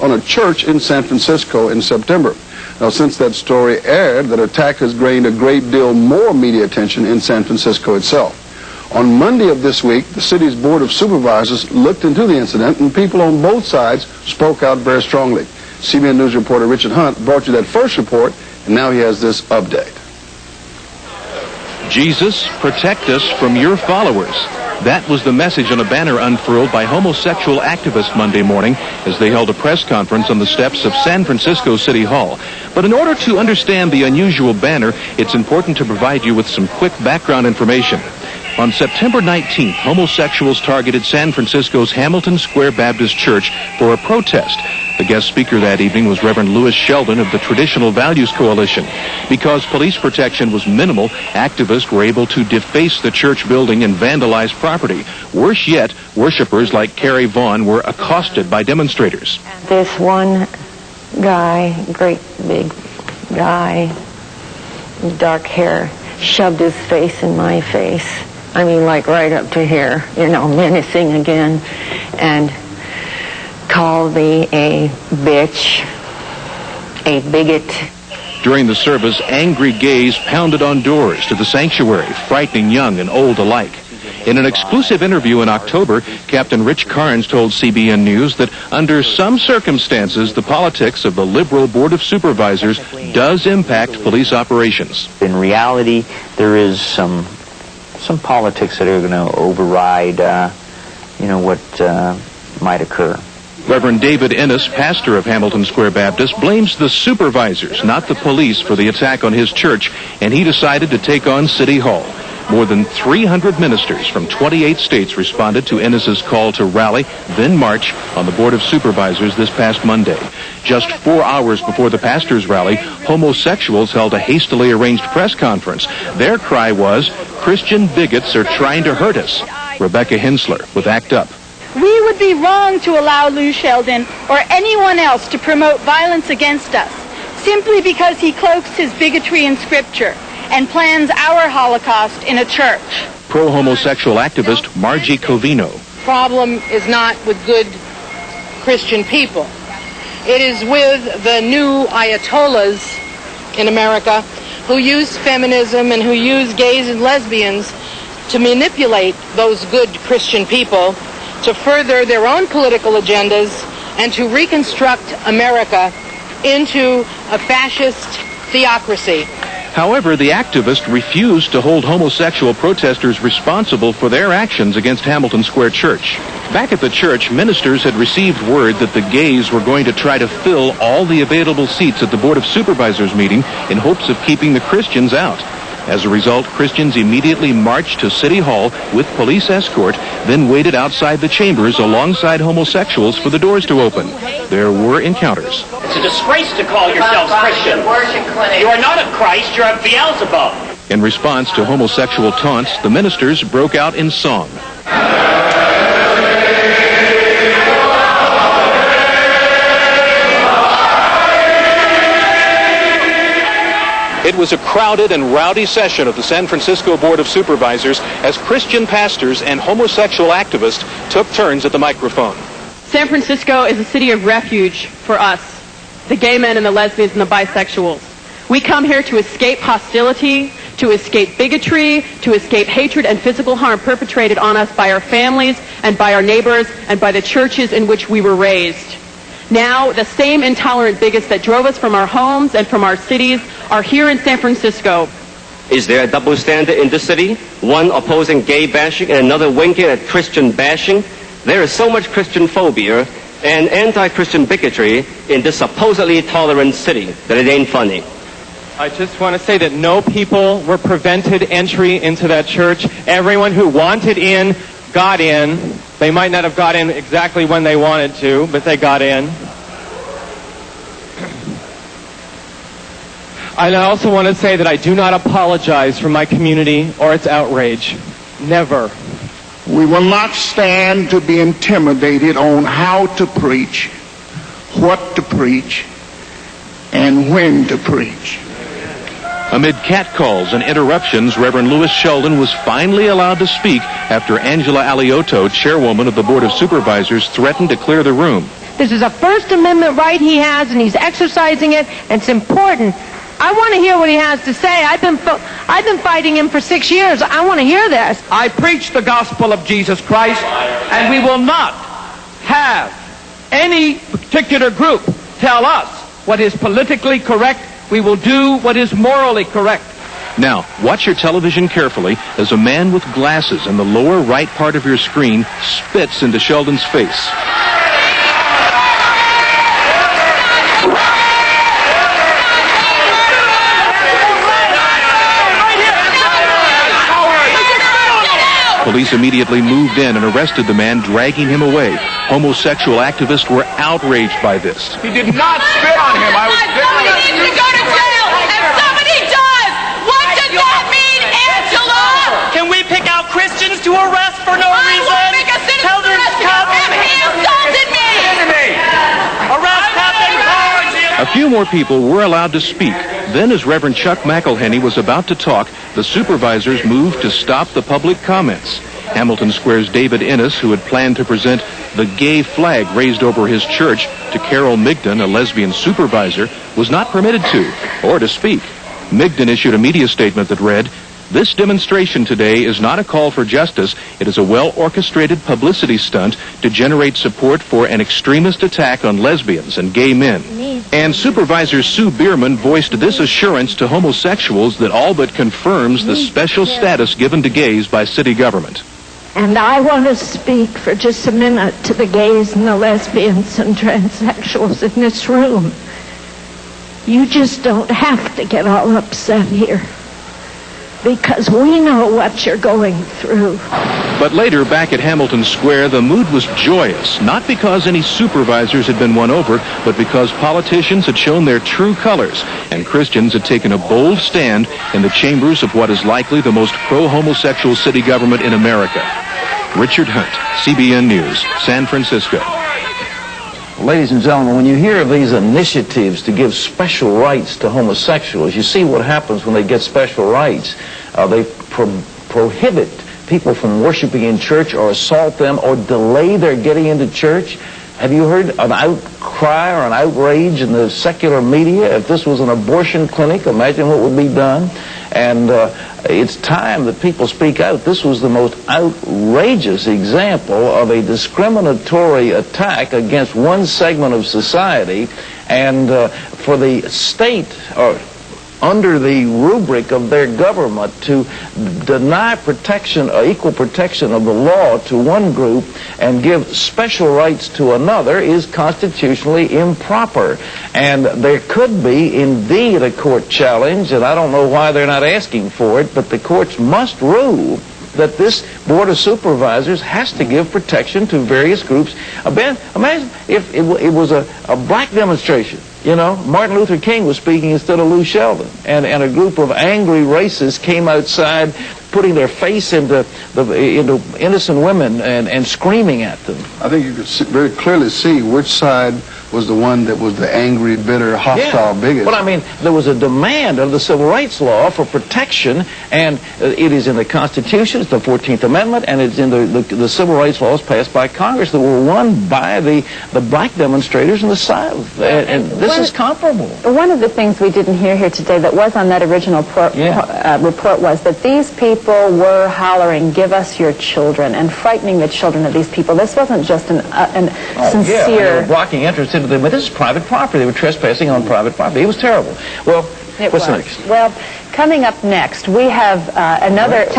on a church in San Francisco in September. Now, since that story aired, that attack has gained a great deal more media attention in San Francisco itself. On Monday of this week, the city's Board of Supervisors looked into the incident, and people on both sides spoke out very strongly. CBN News reporter Richard Hunt brought you that first report, and now he has this update. Jesus, protect us from your followers. That was the message on a banner unfurled by homosexual activists Monday morning as they held a press conference on the steps of San Francisco City Hall. But in order to understand the unusual banner, it's important to provide you with some quick background information. On September 19th, homosexuals targeted San Francisco's Hamilton Square Baptist Church for a protest. The guest speaker that evening was Reverend Louis Sheldon of the Traditional Values Coalition. Because police protection was minimal, activists were able to deface the church building and vandalize property. Worse yet, worshipers like Carrie Vaughn were accosted by demonstrators. This one guy, great big guy, dark hair, shoved his face in my face. I mean, like right up to here, menacing again, and called me a bitch, a bigot. During the service, angry gays pounded on doors to the sanctuary, frightening young and old alike. In an exclusive interview in October, Captain Rich Carnes told CBN News that under some circumstances, the politics of the liberal Board of Supervisors does impact police operations. In reality, there is some politics that are going to override, what might occur. Reverend David Ennis, pastor of Hamilton Square Baptist, blames the supervisors, not the police, for the attack on his church, and he decided to take on City Hall. More than 300 ministers from 28 states responded to Ennis's call to rally, then march on the Board of Supervisors this past Monday. Just 4 hours before the pastors' rally, homosexuals held a hastily arranged press conference. Their cry was, "Christian bigots are trying to hurt us." Rebecca Hensler with ACT UP. We would be wrong to allow Lou Sheldon or anyone else to promote violence against us simply because he cloaks his bigotry in Scripture and plans our Holocaust in a church. Pro-homosexual activist Margie Covino. Problem is not with good Christian people. It is with the new Ayatollahs in America who use feminism and who use gays and lesbians to manipulate those good Christian people to further their own political agendas and to reconstruct America into a fascist theocracy. However, the activist refused to hold homosexual protesters responsible for their actions against Hamilton Square Church. Back at the church, ministers had received word that the gays were going to try to fill all the available seats at the Board of Supervisors meeting in hopes of keeping the Christians out. As a result, Christians immediately marched to City Hall with police escort, then waited outside the chambers alongside homosexuals for the doors to open. There were encounters. It's a disgrace to call yourselves Christian. You are not of Christ, you're of Beelzebub. In response to homosexual taunts, the ministers broke out in song. It was a crowded and rowdy session of the San Francisco Board of Supervisors as Christian pastors and homosexual activists took turns at the microphone. San Francisco is a city of refuge for us, the gay men and the lesbians and the bisexuals. We come here to escape hostility, to escape bigotry, to escape hatred and physical harm perpetrated on us by our families and by our neighbors and by the churches in which we were raised. Now, the same intolerant bigots that drove us from our homes and from our cities are here in San Francisco. Is there a double standard in this city? One opposing gay bashing and another winking at Christian bashing? There is so much Christian phobia and anti-Christian bigotry in this supposedly tolerant city that it ain't funny. I just want to say that no people were prevented entry into that church. Everyone who wanted in got in. They might not have got in exactly when they wanted to, but they got in. And I also want to say that I do not apologize for my community or its outrage. Never. We will not stand to be intimidated on how to preach, what to preach, and when to preach. Amid catcalls and interruptions, Reverend Louis Sheldon was finally allowed to speak after Angela Aliotto, chairwoman of the Board of Supervisors, threatened to clear the room. This is a First Amendment right he has, and he's exercising it, and it's important. I want to hear what he has to say. I've been fighting him for 6 years. I want to hear this. I preach the gospel of Jesus Christ, and we will not have any particular group tell us what is politically correct. We will do what is morally correct. Now, watch your television carefully as a man with glasses in the lower right part of your screen spits into Sheldon's face. Police immediately moved in and arrested the man, dragging him away. Homosexual activists were outraged by this. He did not spit on him. I was there. Somebody needs to go to jail, and somebody does. What does that mean, Angela? Can we pick out Christians to arrest for no reason? I won't make a citizen arrest him. He insulted me. Arrest Captain Carnes. A few more people were allowed to speak. Then, as Reverend Chuck McElhenney was about to talk, the supervisors moved to stop the public comments. Hamilton Square's David Innes, who had planned to present the gay flag raised over his church to Carol Migden, a lesbian supervisor, was not permitted to, or to speak. Migden issued a media statement that read, "This demonstration today is not a call for justice. It is a well-orchestrated publicity stunt to generate support for an extremist attack on lesbians and gay men." And Supervisor Sue Bierman voiced this assurance to homosexuals that all but confirms the special status given to gays by city government. And I want to speak for just a minute to the gays and the lesbians and transsexuals in this room. You just don't have to get all upset here, because we know what you're going through. But later, back at Hamilton Square, the mood was joyous, not because any supervisors had been won over, but because politicians had shown their true colors, and Christians had taken a bold stand in the chambers of what is likely the most pro-homosexual city government in America. Richard Hunt, CBN News, San Francisco. Ladies and gentlemen, when you hear of these initiatives to give special rights to homosexuals, you see what happens when they get special rights. They prohibit people from worshiping in church, or assault them, or delay their getting into church. Have you heard an outcry or an outrage in the secular media? If this was an abortion clinic, imagine what would be done. And it's time that people speak out. This was the most outrageous example of a discriminatory attack against one segment of society. And for the state, or under the rubric of their government, to deny protection, equal protection of the law to one group and give special rights to another, is constitutionally improper. And there could be indeed a court challenge, and I don't know why they're not asking for it, but the courts must rule that this Board of Supervisors has to give protection to various groups. Imagine if it was a black demonstration. You know, Martin Luther King was speaking instead of Lou Sheldon, and a group of angry racists came outside, putting their face into innocent women and screaming at them. I think you could very clearly see which side was the one that was the angry, bitter, hostile bigot. Well, I mean, there was a demand of the Civil Rights Law for protection, and it is in the Constitution, it's the 14th Amendment, and it's in the Civil Rights Laws passed by Congress that were won by the black demonstrators in the South. And this is comparable. One of the things we didn't hear here today that was on that original report was that these people were hollering, "Give us your children," and frightening the children of these people. This wasn't just an sincere... Yeah, they were blocking entrance into them. But this is private property. They were trespassing on private property. It was terrible. Well, what's next? Well, coming up next, we have another...